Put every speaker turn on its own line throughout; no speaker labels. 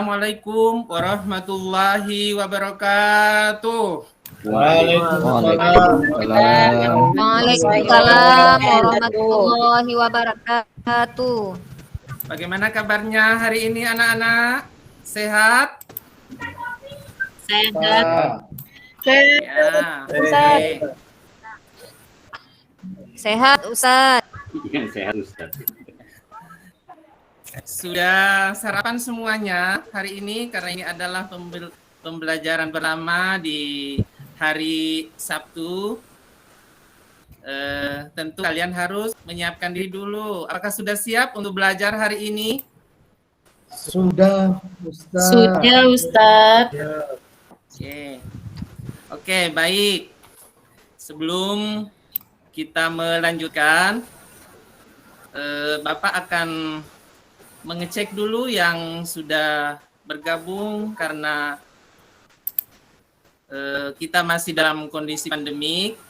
Assalamualaikum warahmatullahi wabarakatuh.
Waalaikumsalam.
Waalaikumsalam warahmatullahi wabarakatuh.
Bagaimana kabarnya hari ini anak-anak? Sehat?
Sehat.
Ya, oke.
Sehat, Ustaz.
Sehat, Ustaz.
Sudah sarapan semuanya hari ini karena ini adalah pembelajaran pertama di hari Sabtu. Tentu kalian harus menyiapkan diri dulu. Apakah sudah siap untuk belajar hari ini?
Sudah, Ustaz.
Sudah, Ustaz.
Oke, baik. Sebelum kita melanjutkan, Bapak akan mengecek dulu yang sudah bergabung karena kita masih dalam kondisi pandemik.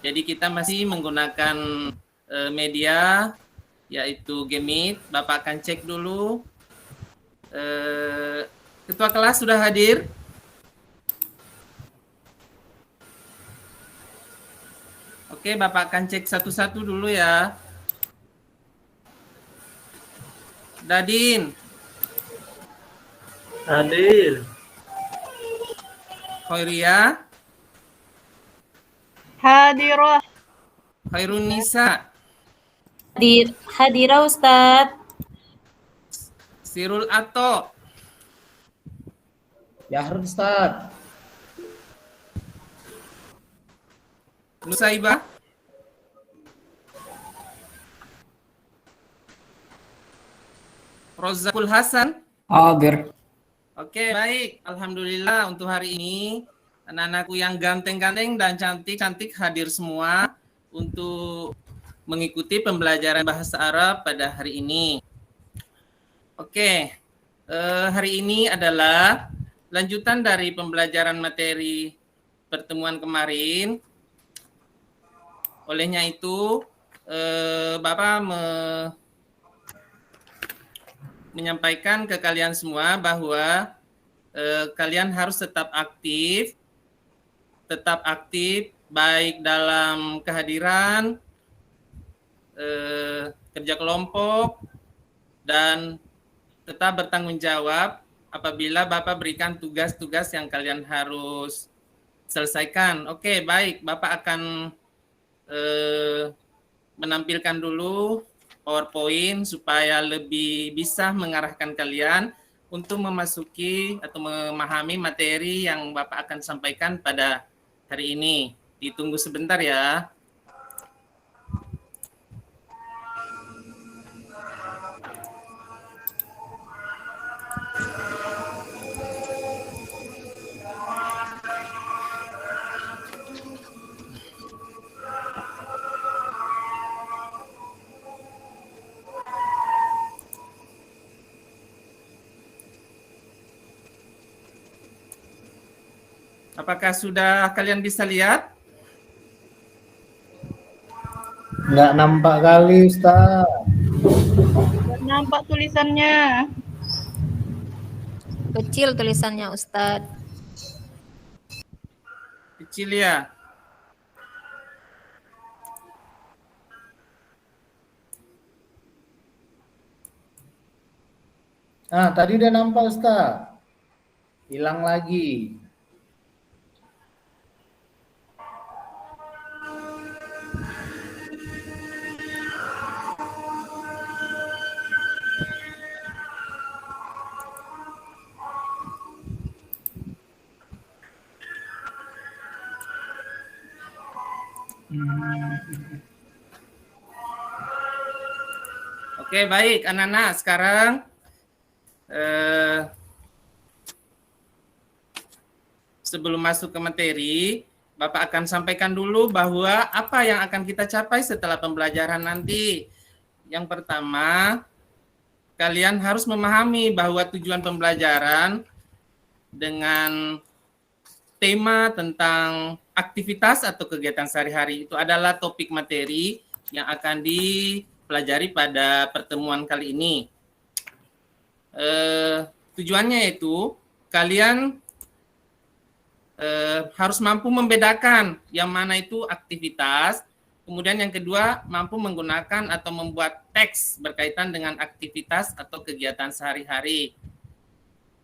Jadi kita masih menggunakan media yaitu G-Meet. Bapak akan cek dulu. Ketua kelas sudah hadir? Oke, Bapak akan cek satu-satu dulu ya. Dadin.
Hadir.
Khairia.
Hadirah.
Khairunisa.
Hadirah, Ustaz.
Sirul Ato.
Yahrul, Ustaz.
Nusaibah. Rozakul Hasan.
Hadir.
Oke, baik. Alhamdulillah untuk hari ini anak-anakku yang ganteng-ganteng dan cantik-cantik hadir semua untuk mengikuti pembelajaran bahasa Arab pada hari ini. Oke, hari ini adalah lanjutan dari pembelajaran materi pertemuan kemarin. Olehnya itu, Bapak menyampaikan ke kalian semua bahwa kalian harus tetap aktif baik dalam kehadiran, kerja kelompok, dan tetap bertanggung jawab apabila Bapak berikan tugas-tugas yang kalian harus selesaikan. Oke, baik. Bapak akan menampilkan dulu PowerPoint supaya lebih bisa mengarahkan kalian untuk memasuki atau memahami materi yang Bapak akan sampaikan pada hari ini. Ditunggu sebentar ya. Apakah sudah kalian bisa lihat?
Nggak nampak kali, Ustaz.
Nggak nampak tulisannya.
Kecil tulisannya, Ustaz.
Kecil ya?
Tadi udah nampak, Ustaz. Hilang lagi.
Oke, baik anak-anak. Sekarang sebelum masuk ke materi, Bapak akan sampaikan dulu bahwa apa yang akan kita capai setelah pembelajaran nanti. Yang pertama, kalian harus memahami bahwa tujuan pembelajaran dengan tema tentang aktivitas atau kegiatan sehari-hari itu adalah topik materi yang akan dipelajari pada pertemuan kali ini. Tujuannya itu kalian harus mampu membedakan yang mana itu aktivitas, kemudian yang kedua mampu menggunakan atau membuat teks berkaitan dengan aktivitas atau kegiatan sehari-hari.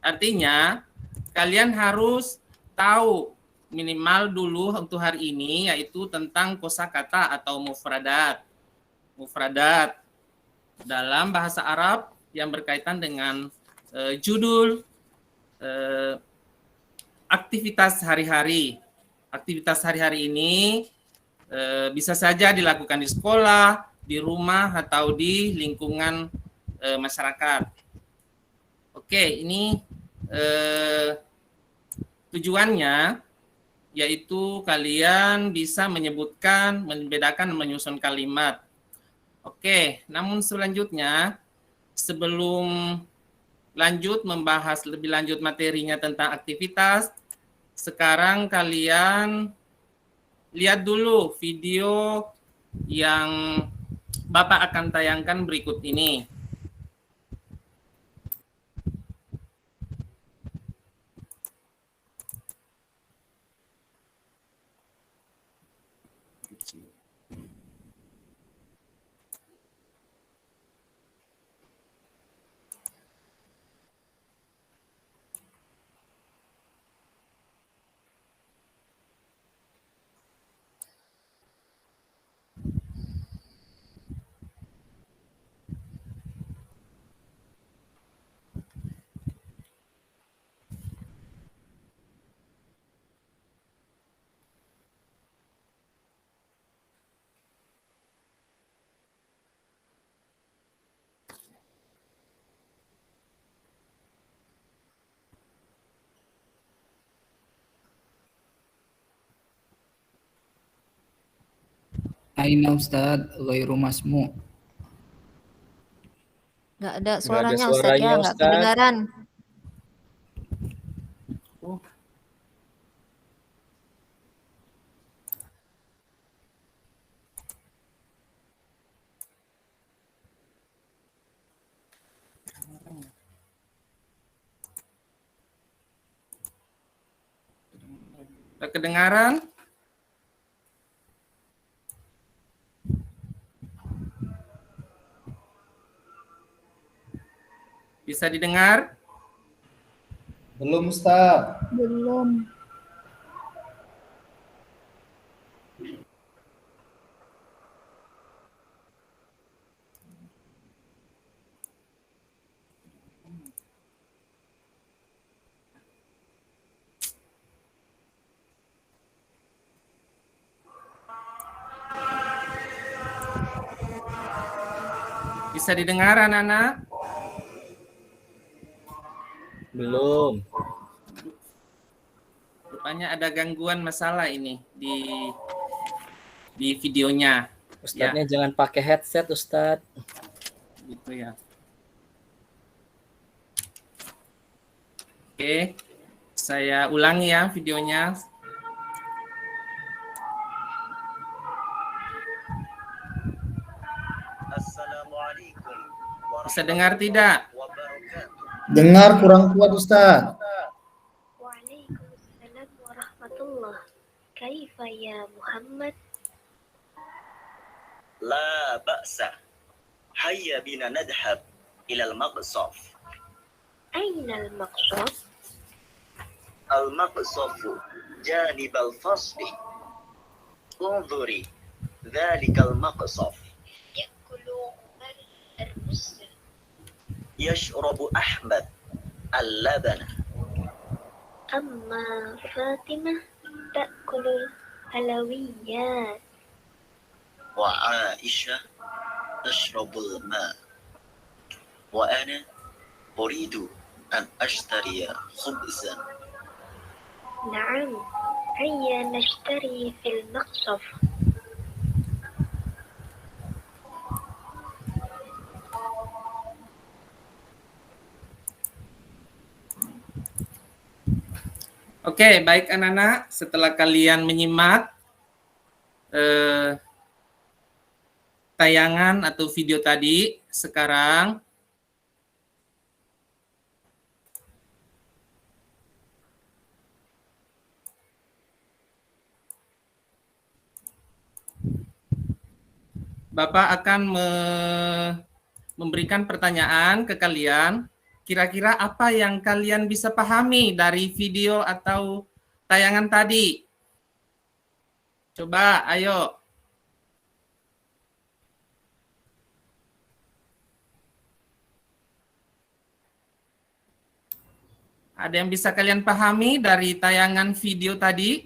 Artinya, kalian harus tahu minimal dulu untuk hari ini yaitu tentang kosakata atau mufradat. Mufradat dalam bahasa Arab yang berkaitan dengan judul aktivitas hari-hari. Aktivitas hari-hari ini bisa saja dilakukan di sekolah, di rumah, atau di lingkungan masyarakat. Oke, ini tujuannya yaitu kalian bisa menyebutkan, membedakan, menyusun kalimat. Oke, namun selanjutnya sebelum lanjut membahas lebih lanjut materinya tentang aktivitas, sekarang kalian lihat dulu video yang Bapak akan tayangkan berikut ini.
Aina Ustadz, ghairu masmu.
Nggak ada
Nggak ada
suaranya Ustadz
suaranya,
ya, nggak
Ustadz.
kedengaran.
Nggak kedengaran? Bisa didengar?
Belum, Ustaz.
Belum.
Bisa didengar anak-anak?
Belum.
Rupanya ada gangguan masalah ini di videonya.
Ustadznya jangan pakai headset, Ustadz.
Gitu ya. Oke, saya ulangi ya videonya.
Assalamualaikum.
Bisa dengar tidak?
Dengar kurang kuat, Ustaz.
Waalaikumsalam warahmatullah. Kaifa ya Muhammad?
La ba'sa. Hayya bina nadhhab ila al-maqsaf.
Aina al-maqsad?
Al-maqsafu janib al-fasli. Unzuri dhalika al-maqsaf.
Yakulu Umar al-Muslim.
Yashrabu Ahmad al-labana.
Amma Fatimah ta'kulu halawiyat.
Wa Aisyah tashrabul ma. Wa ana uridu an ashtariya khubzan.
Na'am. Hayya nashtari fil maqsaf.
Oke, baik anak-anak. Setelah kalian menyimak tayangan atau video tadi, sekarang Bapak akan memberikan pertanyaan ke kalian. Kira-kira apa yang kalian bisa pahami dari video atau tayangan tadi? Coba, ayo. Ada yang bisa kalian pahami dari tayangan video tadi?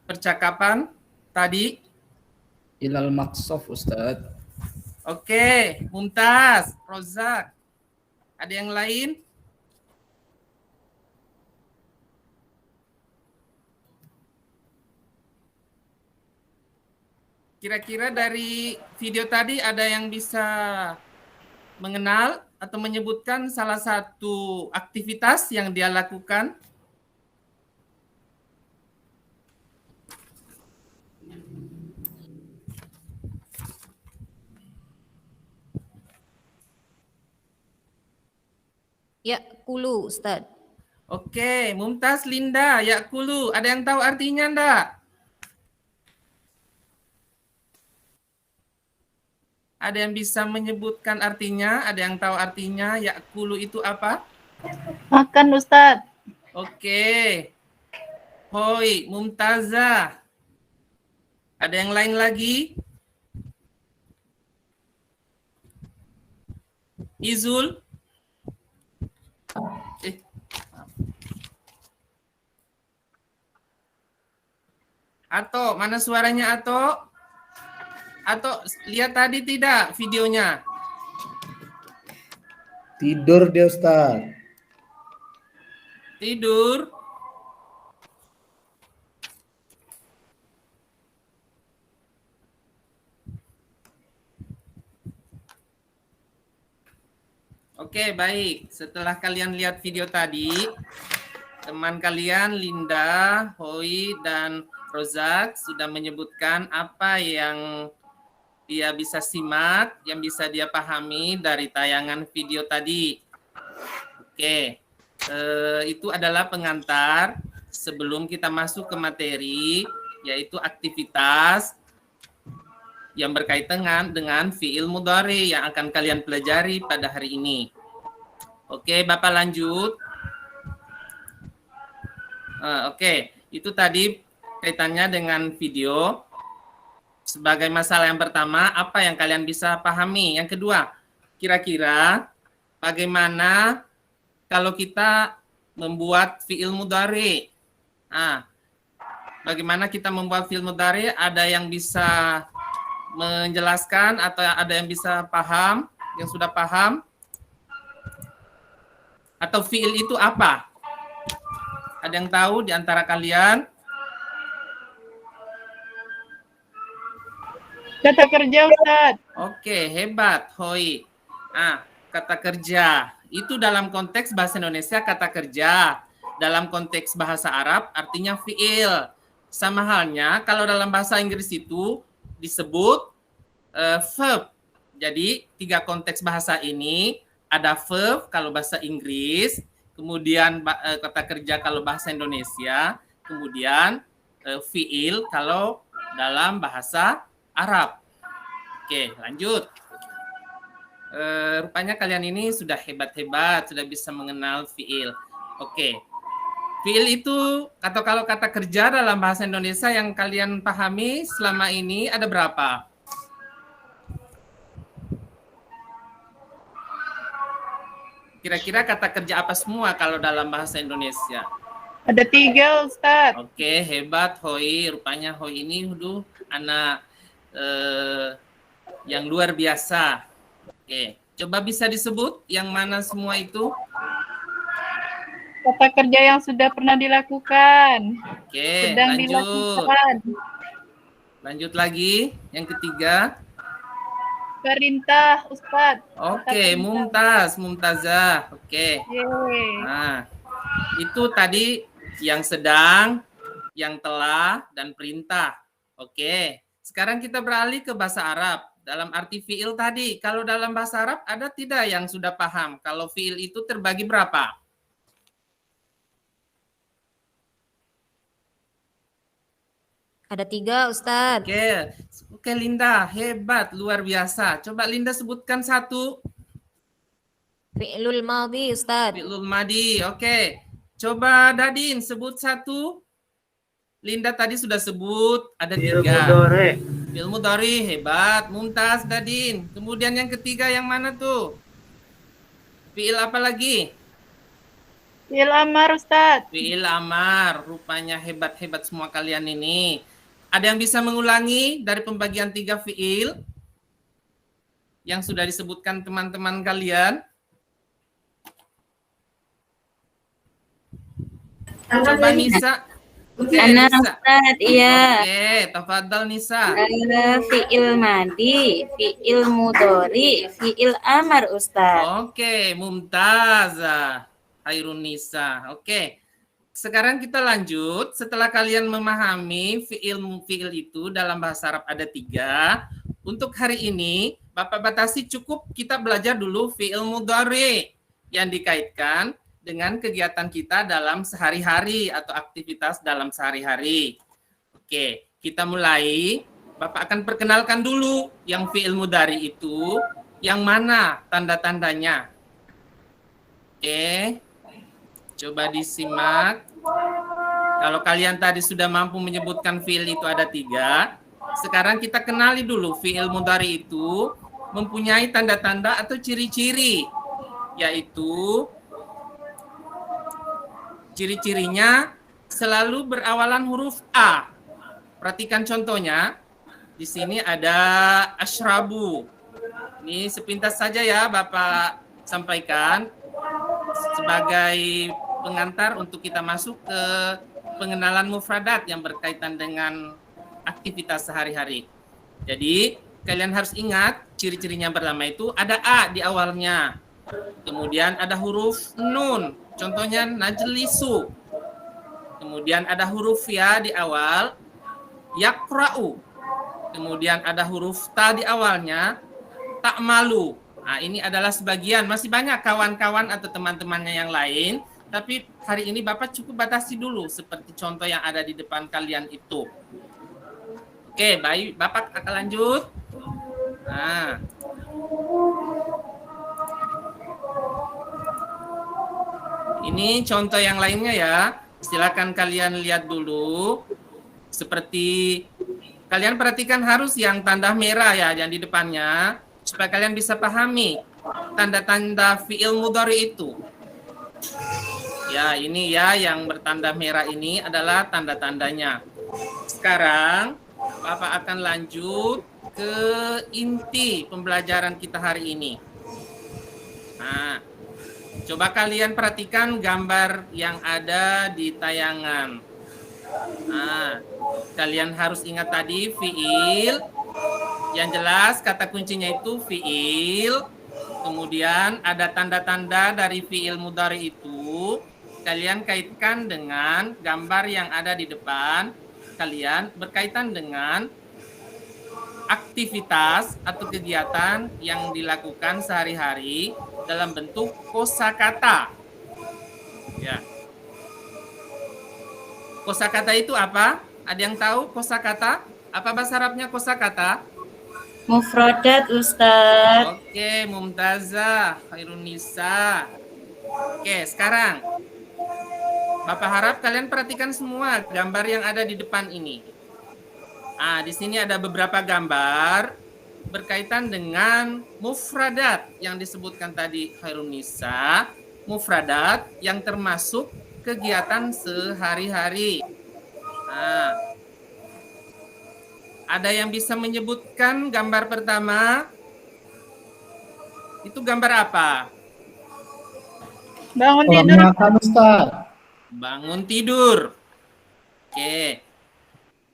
Percakapan tadi?
Ilal maqsaf Ustaz.
Oke, Mumtaz, Rozak. Ada yang lain? Kira-kira dari video tadi ada yang bisa mengenal atau menyebutkan salah satu aktivitas yang dia lakukan?
Ya'kulu, Ustaz.
Oke, Mumtaz, Linda, Yakulu. Ada yang tahu artinya enggak? Ada yang bisa menyebutkan artinya? Ada yang tahu artinya Yakulu itu apa?
Makan Ustaz.
Oke. Hoi, Mumtazah. Ada yang lain lagi? Izul? Ato, mana suaranya Ato? Ato, lihat tadi tidak videonya?
Tidur dia Ustaz.
Tidur. Oke, baik. Setelah kalian lihat video tadi, teman kalian Linda, Hoi, dan Rozak sudah menyebutkan apa yang dia bisa simak, yang bisa dia pahami dari tayangan video tadi. Oke, itu adalah pengantar sebelum kita masuk ke materi, yaitu aktivitas yang berkaitan dengan fi'il mudhari yang akan kalian pelajari pada hari ini. Oke, Bapak lanjut. Oke, itu tadi kaitannya dengan video. Sebagai masalah yang pertama, apa yang kalian bisa pahami? Yang kedua, kira-kira bagaimana kalau kita membuat fi'il mudhari? Bagaimana kita membuat fi'il mudhari? Ada yang bisa menjelaskan atau ada yang bisa paham, yang sudah paham? Atau fi'il itu apa? Ada yang tahu di antara kalian?
Kata kerja Ustaz.
Oke, hebat, Hoi. Kata kerja. Itu dalam konteks bahasa Indonesia kata kerja. Dalam konteks bahasa Arab artinya fi'il. Sama halnya kalau dalam bahasa Inggris itu disebut verb. Jadi 3 konteks bahasa ini ada verb kalau bahasa Inggris, kemudian kata kerja kalau bahasa Indonesia, kemudian fi'il kalau dalam bahasa Arab. Oke, lanjut. Rupanya kalian ini sudah hebat-hebat, sudah bisa mengenal fi'il. Oke. Fi'il itu atau kalau kata kerja dalam bahasa Indonesia yang kalian pahami selama ini ada berapa? Kira-kira kata kerja apa semua kalau dalam bahasa Indonesia?
Ada 3 Ustaz.
Oke, hebat Hoi. Rupanya Hoi ini anak yang luar biasa. Oke, coba bisa disebut yang mana semua itu?
Kata kerja yang sudah pernah dilakukan.
Oke,
Sedang
lanjut.
dilakukan.
Lanjut lagi, yang ketiga.
Perintah Ustaz.
Oke, Mumtazah. Oke.
Yeay.
Nah, itu tadi yang sedang, yang telah, dan perintah. Oke, sekarang kita beralih ke bahasa Arab. Dalam arti fi'il tadi, kalau dalam bahasa Arab ada tidak yang sudah paham? Kalau fi'il itu terbagi berapa?
Ada 3, Ustadz.
Oke, Linda, hebat, luar biasa. Coba Linda sebutkan satu.
Fi'lul madhi, Ustadz.
Fi'lul madi, oke. Coba Dadin sebut satu. Linda tadi sudah sebut, ada 3. Fi'il mudhari, hebat. Mumtaz, Dadin. Kemudian yang ketiga yang mana tuh? Fi'il apa lagi?
Fi'il amar, Ustadz.
Fi'il amar. Rupanya hebat-hebat semua kalian ini. Ada yang bisa mengulangi dari pembagian 3 fi'il yang sudah disebutkan teman-teman kalian? Coba Nisa. Oke,
Ana
Nisa.
Ustaz, iya.
Oke, tafadhal Nisa.
Fi'il madi, fi'il mudhari, fi'il amar Ustaz.
Oke, mumtazah. Khairun Nisa. Oke. Sekarang kita lanjut. Setelah kalian memahami fi'il itu dalam bahasa Arab ada 3. Untuk hari ini, Bapak batasi cukup kita belajar dulu fi'il mudhari yang dikaitkan dengan kegiatan kita dalam sehari-hari atau aktivitas dalam sehari-hari. Oke, kita mulai. Bapak akan perkenalkan dulu yang fi'il mudhari itu, yang mana tanda-tandanya. Oke, coba disimak. Kalau kalian tadi sudah mampu menyebutkan fi'il itu ada 3, sekarang kita kenali dulu fi'il mudhari itu mempunyai tanda-tanda atau ciri-ciri, yaitu ciri-cirinya selalu berawalan huruf A. Perhatikan contohnya. Di sini ada asyrabu. Ini sepintas saja ya Bapak sampaikan sebagai pengantar untuk kita masuk ke pengenalan mufradat yang berkaitan dengan aktivitas sehari-hari. Jadi, kalian harus ingat ciri-cirinya pertama itu ada A di awalnya. Kemudian ada huruf nun. Contohnya najlisu. Kemudian ada huruf ya di awal, yakra'u. Kemudian ada huruf ta di awalnya, ta'malu. Nah, ini adalah sebagian, masih banyak kawan-kawan atau teman-temannya yang lain, tapi hari ini Bapak cukup batasi dulu seperti contoh yang ada di depan kalian itu. Oke, baik, Bapak akan lanjut. Nah, ini contoh yang lainnya ya. Silakan kalian lihat dulu. Seperti kalian perhatikan harus yang tanda merah ya yang di depannya supaya kalian bisa pahami tanda-tanda fi'il mudhari itu. Ya, ini ya yang bertanda merah ini adalah tanda-tandanya. Sekarang Bapak akan lanjut ke inti pembelajaran kita hari ini. Nah, coba kalian perhatikan gambar yang ada di tayangan. Nah, kalian harus ingat tadi fi'il. Yang jelas kata kuncinya itu fi'il. Kemudian ada tanda-tanda dari fi'il mudhari itu. Kalian kaitkan dengan gambar yang ada di depan. Kalian berkaitan dengan aktivitas atau kegiatan yang dilakukan sehari-hari dalam bentuk kosakata. Ya. Kosakata itu apa? Ada yang tahu kosakata? Apa bahasa Arabnya kosakata?
Mufradat Ustaz.
Oke, Mumtazah, Khairun Nisa. Oke, sekarang Bapak harap kalian perhatikan semua gambar yang ada di depan ini. Ah, di sini ada beberapa gambar berkaitan dengan mufradat yang disebutkan tadi Khairun Nisa, mufradat yang termasuk kegiatan sehari-hari. Nah, ada yang bisa menyebutkan gambar pertama? Itu gambar apa?
Bangun
Kolam
tidur.
makan Ustaz.
Bangun tidur. Oke.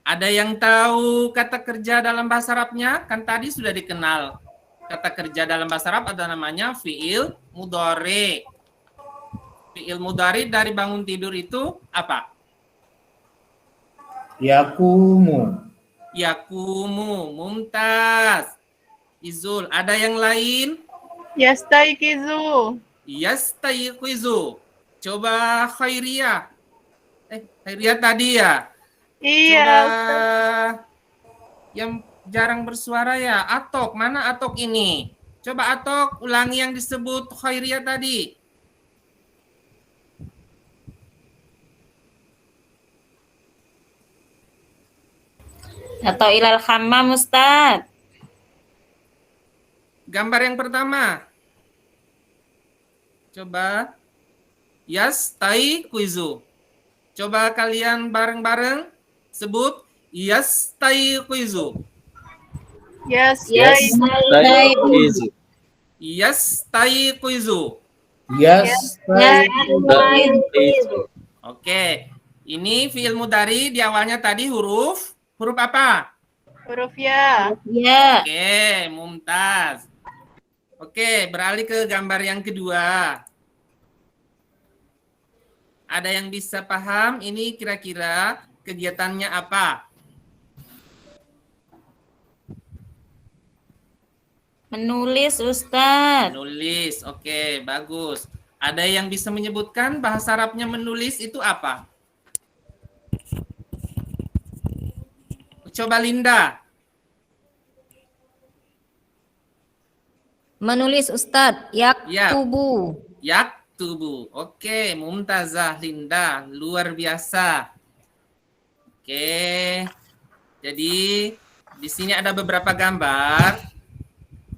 Ada yang tahu kata kerja dalam bahasa Arabnya? Kan tadi sudah dikenal. Kata kerja dalam bahasa Arab ada namanya fi'il mudhari. Fi'il mudhari dari bangun tidur itu apa?
Yakumu.
Yakumu. Mumtaz. Izul. Ada yang lain?
Yastaikizu.
Yastayqizu. Coba Khairiyah. Khairiyah tadi ya.
Iya,
Coba
Ustaz.
yang jarang bersuara ya. Atok, mana Atok ini? Coba Atok ulangi yang disebut Khairiyah tadi.
Atau ilal hammam Ustaz.
Gambar yang pertama. Coba. Yastaiqizu. Coba kalian bareng-bareng sebut yastaiqizu.
Yastaiqizu.
Yastaiqizu.
Yes.
Yastaiqizu.
Oke. Ini fi'il mudhari di awalnya tadi huruf apa?
Huruf ya.
Ya.
Oke, mumtaz. Oke, beralih ke gambar yang kedua. Ada yang bisa paham ini kira-kira kegiatannya apa?
Menulis Ustaz.
Menulis. Oke, bagus. Ada yang bisa menyebutkan bahasa Arabnya menulis itu apa? Coba Linda.
Menulis Ustadz. Yaktubu.
Yaktubu. Oke, mumtazah Linda. Luar biasa. Oke. Jadi di sini ada beberapa gambar.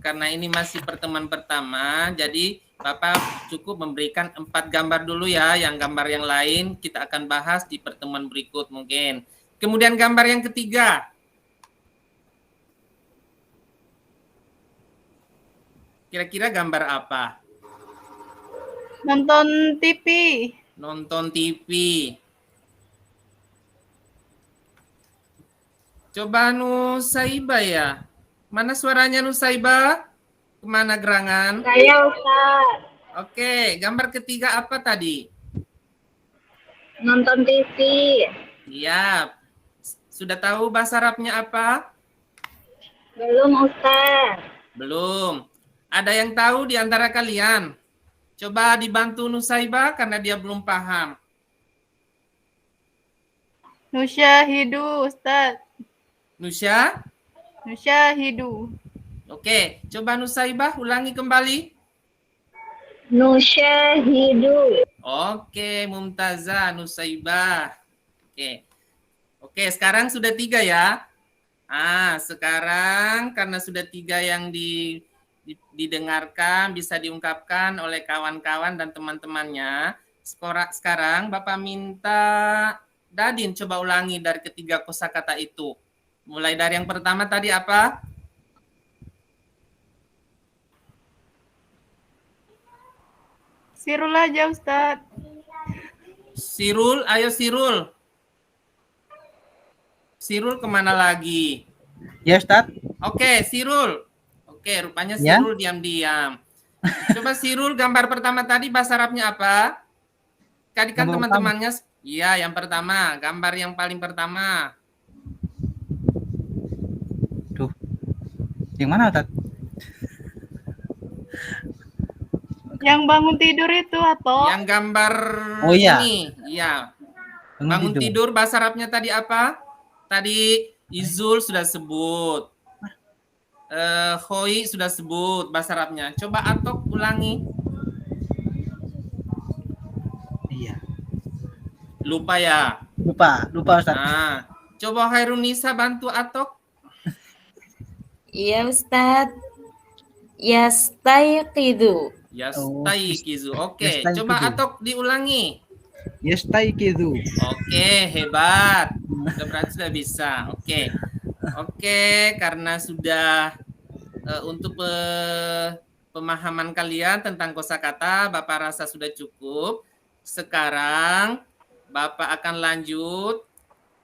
Karena ini masih pertemuan pertama, jadi Bapak cukup memberikan 4 gambar dulu ya. Yang gambar yang lain kita akan bahas di pertemuan berikut mungkin. Kemudian gambar yang ketiga. Kira-kira gambar apa?
Nonton TV.
Nonton TV. Coba Nusaiba ya. Mana suaranya Nusaiba? Kemana gerangan?
Saya Ustaz.
Oke, gambar ketiga apa tadi?
Nonton TV.
Iya. Sudah tahu bahasa Arabnya apa?
Belum Ustaz.
Belum. Ada yang tahu di antara kalian? Coba dibantu Nusaiba karena dia belum paham.
Nusyahidu, Ustaz. Nusyahidu.
Oke, coba Nusaibah ulangi kembali.
Nusyahidu.
Oke, Mumtazah, Nusaibah. Oke, sekarang sudah 3 ya. Sekarang karena sudah 3 yang didengarkan, bisa diungkapkan oleh kawan-kawan dan teman-temannya. Sekarang Bapak minta Dadin coba ulangi dari ketiga kosakata itu. Mulai dari yang pertama tadi apa?
Sirul aja, Ustaz.
Sirul, ayo Sirul. Sirul kemana lagi?
Ya, Ustaz.
Oke, Sirul. Oke, rupanya
Ya.
Sirul diam-diam. Coba Sirul, gambar pertama tadi bahasa Arabnya apa? Kadikan
Gambar
teman-temannya. Iya, yang pertama. Gambar yang paling pertama.
Tuh. Yang mana, Ustaz?
Yang bangun tidur itu atau?
Yang gambar
Oh, iya.
ini. Iya. Bangun tidur bahasa Arabnya tadi apa? Tadi Izul sudah sebut. Khoi sudah sebut bahasa Arabnya. Coba Atok ulangi.
Iya.
Lupa ya?
Lupa Ustaz.
Nah, coba Khairunisa bantu Atok.
Iya Ustaz. Yastaiqidu.
Yastaiqizu. Oke,
Yastaiqizu.
coba Atok diulangi.
Yastaiqizu.
Oke, hebat. Berarti sudah bisa. Oke, karena sudah untuk pemahaman kalian tentang kosakata, Bapak rasa sudah cukup. Sekarang Bapak akan lanjut,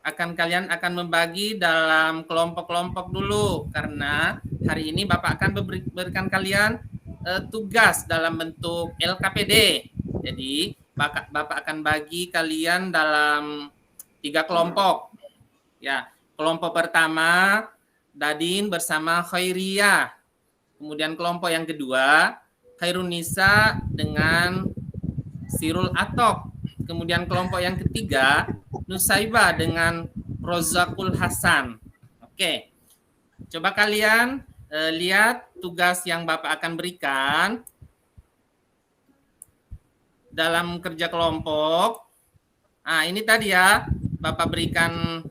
kalian akan membagi dalam kelompok-kelompok dulu karena hari ini Bapak akan berikan kalian tugas dalam bentuk LKPD. Jadi Bapak akan bagi kalian dalam 3 kelompok. Ya, kelompok pertama Dadin bersama Khairiyah. Kemudian kelompok yang kedua Khairunisa dengan Sirul Atok. Kemudian kelompok yang ketiga Nusaibah dengan Rozakul Hasan. Oke. Coba kalian lihat tugas yang Bapak akan berikan dalam kerja kelompok. Nah, ini tadi ya, Bapak berikan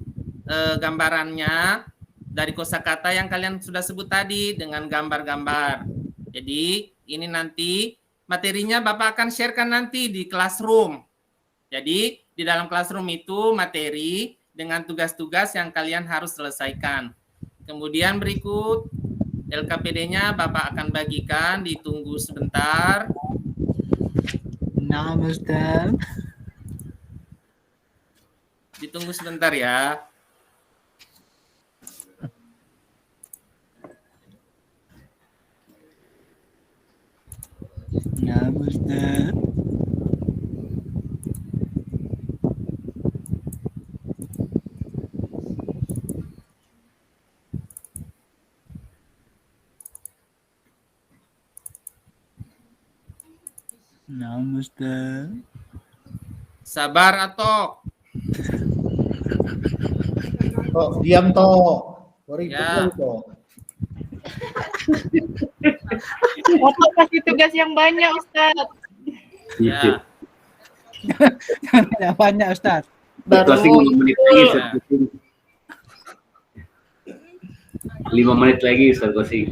gambarannya dari kosakata yang kalian sudah sebut tadi dengan gambar-gambar. Jadi, ini nanti materinya Bapak akan sharekan nanti di classroom. Jadi, di dalam classroom itu materi dengan tugas-tugas yang kalian harus selesaikan. Kemudian berikut LKPD-nya Bapak akan bagikan, ditunggu sebentar.
Nah, Ustaz.
Ditunggu sebentar ya.
Nah, Ustaz. Nah, Ustaz.
Sabar atau
Tok, diam Tok. Ribut
Ya.
lu, Tok.
Atau kasih tugas yang banyak, Ustaz.
ya.
Tidak banyak, Ustaz.
Closing 5 menit lagi, Ustaz. Closing. 5 menit lagi, Ustaz, closing.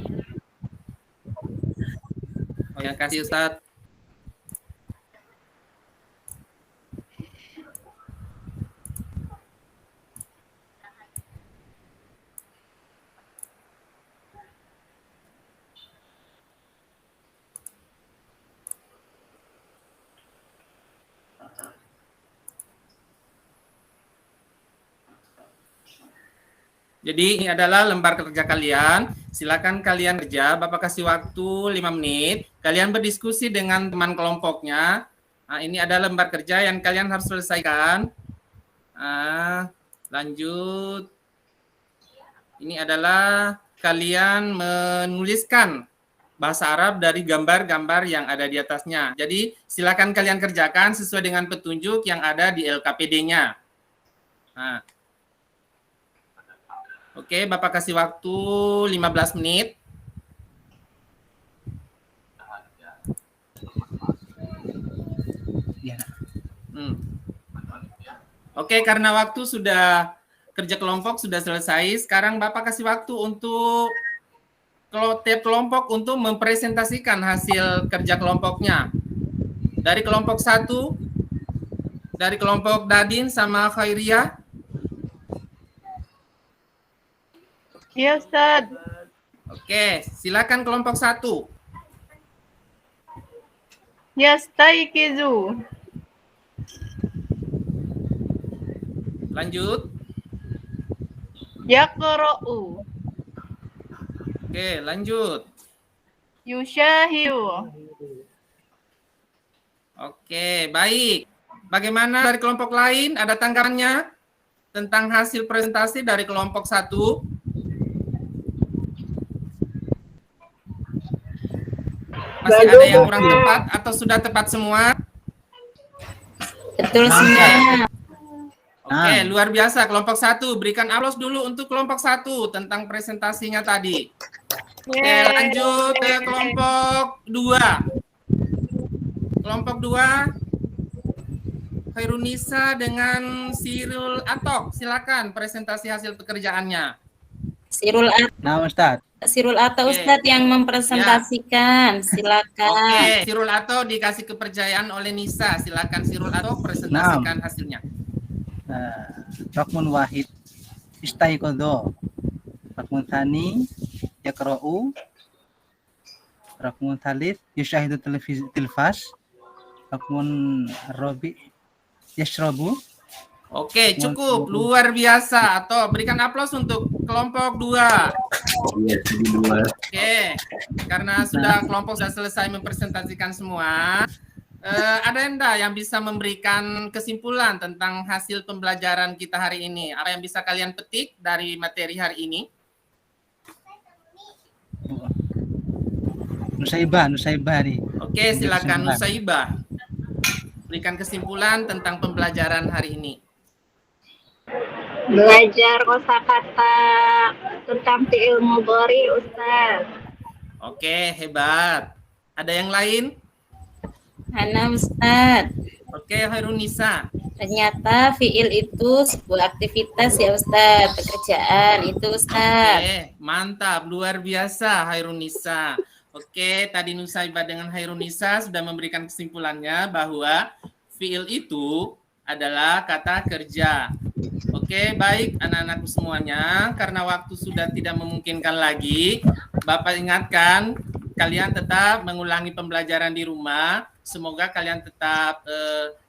Terima kasih Ustaz. Jadi ini adalah lembar kerja kalian. Silakan kalian kerja. Bapak kasih waktu 5 menit. Kalian berdiskusi dengan teman kelompoknya. Nah, ini ada lembar kerja yang kalian harus selesaikan. Lanjut. Ini adalah kalian menuliskan bahasa Arab dari gambar-gambar yang ada di atasnya. Jadi silakan kalian kerjakan sesuai dengan petunjuk yang ada di LKPD-nya. Nah. Oke, Bapak kasih waktu 15 menit.
Ya.
Oke, karena waktu sudah kerja kelompok sudah selesai, sekarang Bapak kasih waktu untuk tiap kelompok untuk mempresentasikan hasil kerja kelompoknya. Dari kelompok 1, dari kelompok Dadin sama Khairiyah.
Iya, Ustaz.
Oke, silakan kelompok 1.
Yastaikizu.
Lanjut.
Yaqra'u.
Oke, lanjut.
Yushahiu.
Oke, baik. Bagaimana dari kelompok lain? Ada tanggapannya tentang hasil presentasi dari kelompok 1? Masih ada yang kurang tepat atau sudah tepat semua?
Betul semua.
Oke, luar biasa. Kelompok 1, berikan aplaus dulu untuk kelompok 1 tentang presentasinya tadi. Oke, lanjut ke kelompok 2. Kelompok 2, Khairunisa dengan Sirul Atok. Silakan presentasi hasil pekerjaannya.
Nah, Ustaz.
Sirul Atok
Oke.
Ustadz yang mempresentasikan. Silakan.
Oke, Sirul Atok dikasih kepercayaan oleh Nisa. Silakan Sirul Atok presentasikan hasilnya.
Raqmun wahid istaiqadha. Raqmun tsani yaqra'u. Raqmun tsalits yushahidu tilfas. Raqmun rabi yashrabu.
Oke, cukup. Luar biasa. Atau berikan aplaus untuk kelompok 2.
Iya, jadi 2.
Oke, karena sudah kelompok sudah selesai mempresentasikan semua, ada enggak yang bisa memberikan kesimpulan tentang hasil pembelajaran kita hari ini? Apa yang bisa kalian petik dari materi hari ini?
Nusaibah nih.
Oke, silakan Nusaibah. Berikan kesimpulan tentang pembelajaran hari ini.
Belajar kosakata tentang fi'il mudhari, Ustaz.
Oke, hebat. Ada yang lain?
Hana Ustaz.
Oke, Hairunisa.
Ternyata fiil itu sebuah aktivitas ya Ustaz, pekerjaan itu Ustaz.
Oke, mantap, luar biasa Hairunisa. Oke, tadi Nusaibah dengan Hairunisa sudah memberikan kesimpulannya bahwa fiil itu adalah kata kerja. Oke, baik anak-anakku semuanya, karena waktu sudah tidak memungkinkan lagi, Bapak ingatkan kalian tetap mengulangi pembelajaran di rumah. Semoga kalian tetap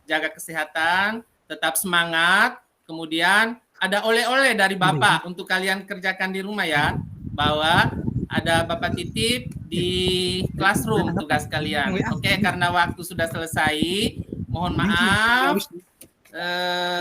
jaga kesehatan, tetap semangat. Kemudian ada oleh-oleh dari Bapak untuk kalian kerjakan di rumah ya, bahwa ada Bapak titip di classroom tugas kalian. Oke, karena waktu sudah selesai, mohon maaf.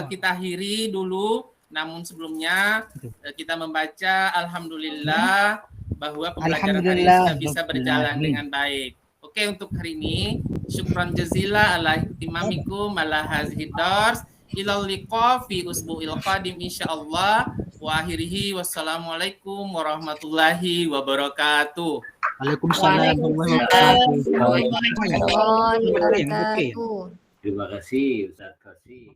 Kita akhiri dulu, namun sebelumnya kita membaca Alhamdulillah bahwa pembelajaran hari ini sudah bisa berjalan dengan baik. Oke, untuk hari ini syukran jazila ala ihtimamikum ala hazihi dars. Ilal liqa fi usbu'il qadim insyaallah. Wa akhirihi wassalamualaikum warahmatullahi wabarakatuh.
Waalaikumsalam warahmatullahi wabarakatuh.
Warahmatullahi wabarakatuh.
Terima kasih Ustaz Kasih.